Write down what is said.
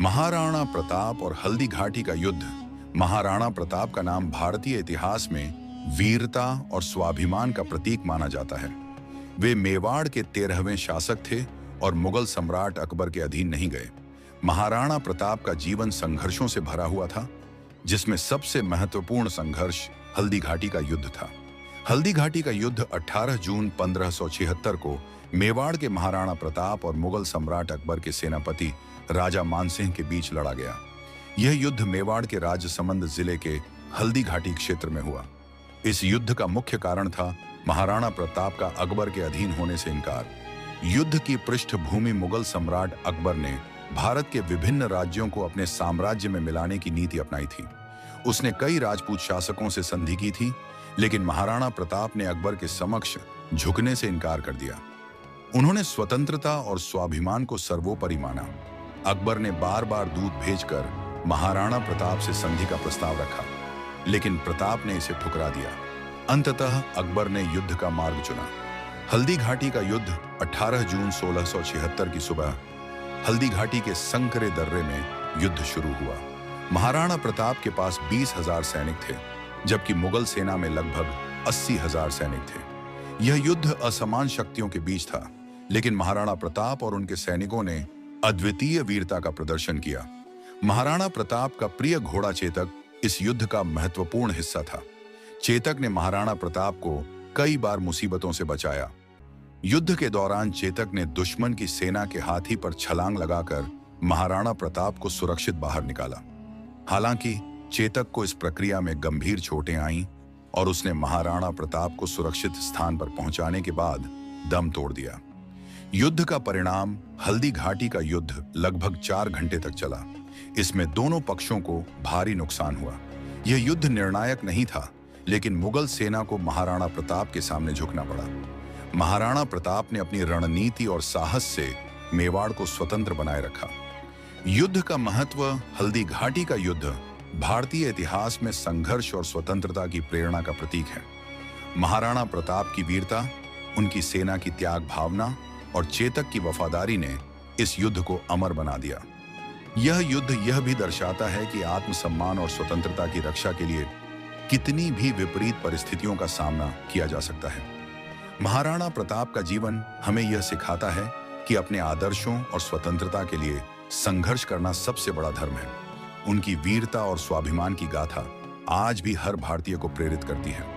महाराणा प्रताप और हल्दी घाटी का युद्ध। महाराणा प्रताप का नाम भारतीय इतिहास में वीरता और स्वाभिमान का प्रतीक माना जाता है। वे मेवाड़ के 13वें शासक थे और मुगल सम्राट अकबर के अधीन नहीं गए। महाराणा प्रताप का जीवन संघर्षों से भरा हुआ था, जिसमें सबसे महत्वपूर्ण संघर्ष हल्दी घाटी का युद्ध था। हल्दी घाटी का युद्ध 18 जून 1576 को मेवाड़ के महाराणा प्रताप और मुगल सम्राट अकबर के सेनापति राजा मानसिंह के बीच लड़ा गया। यह युद्ध मेवाड़ के राजसमंद जिले के हल्दी घाटी क्षेत्र में हुआ। इस युद्ध का मुख्य कारण था महाराणा प्रताप का अकबर के अधीन होने से इनकार। युद्ध की पृष्ठभूमि मुगल सम्राट अकबर ने भारत के विभिन्न राज्यों को अपने साम्राज्य में मिलाने की नीति अपनाई थी। उसने कई राजपूत शासकों से संधि की थी, लेकिन महाराणा प्रताप ने अकबर के समक्ष झुकने से इनकार कर दिया। उन्होंने स्वतंत्रता और स्वाभिमान को सर्वोपरि माना। अकबर ने बार बार दूत भेजकर महाराणा प्रताप से संधि का प्रस्ताव रखा, लेकिन प्रताप ने इसे ठुकरा दिया। अंततः अकबर ने युद्ध का मार्ग चुना। हल्दी घाटी का युद्ध 18 जून 1676 की सुबह हल्दी घाटी के संकरे दर्रे में युद्ध शुरू हुआ। महाराणा प्रताप के पास 20,000 सैनिक थे, जबकि मुगल सेना में लगभग 80,000 सैनिक थे। यह युद्ध असमान शक्तियों के बीच था, लेकिन महाराणा प्रताप और उनके सैनिकों ने अद्वितीय वीरता का प्रदर्शन किया। महाराणा प्रताप का प्रिय घोड़ा चेतक इस युद्ध का महत्वपूर्ण हिस्सा था। चेतक ने महाराणा प्रताप को कई बार मुसीबतों से बचाया। युद्ध के दौरान चेतक ने दुश्मन की सेना के हाथी पर छलांग लगाकर महाराणा प्रताप को सुरक्षित बाहर निकाला। हालांकि चेतक को इस प्रक्रिया में गंभीर चोटें आईं और उसने महाराणा प्रताप को सुरक्षित स्थान पर पहुंचाने के बाद दम तोड़ दिया। युद्ध का परिणाम हल्दी घाटी का युद्ध लगभग 4 घंटे तक चला। इसमें दोनों पक्षों को भारी नुकसान हुआ। यह युद्ध निर्णायक नहीं था, लेकिन मुगल सेना को महाराणा प्रताप के सामने झुकना पड़ा। महाराणा प्रताप ने अपनी रणनीति और साहस से मेवाड़ को स्वतंत्र बनाए रखा। युद्ध का महत्व। हल्दी घाटी का युद्ध भारतीय इतिहास में संघर्ष और स्वतंत्रता की प्रेरणा का प्रतीक है। महाराणा प्रताप की वीरता, उनकी सेना की त्याग भावना और चेतक की वफादारी ने इस युद्ध को अमर बना दिया। यह युद्ध यह भी दर्शाता है कि आत्मसम्मान और स्वतंत्रता की रक्षा के लिए कितनी भी विपरीत परिस्थितियों का सामना किया जा सकता है। महाराणा प्रताप का जीवन हमें यह सिखाता है कि अपने आदर्शों और स्वतंत्रता के लिए संघर्ष करना सबसे बड़ा धर्म है। उनकी वीरता और स्वाभिमान की गाथा आज भी हर भारतीय को प्रेरित करती है।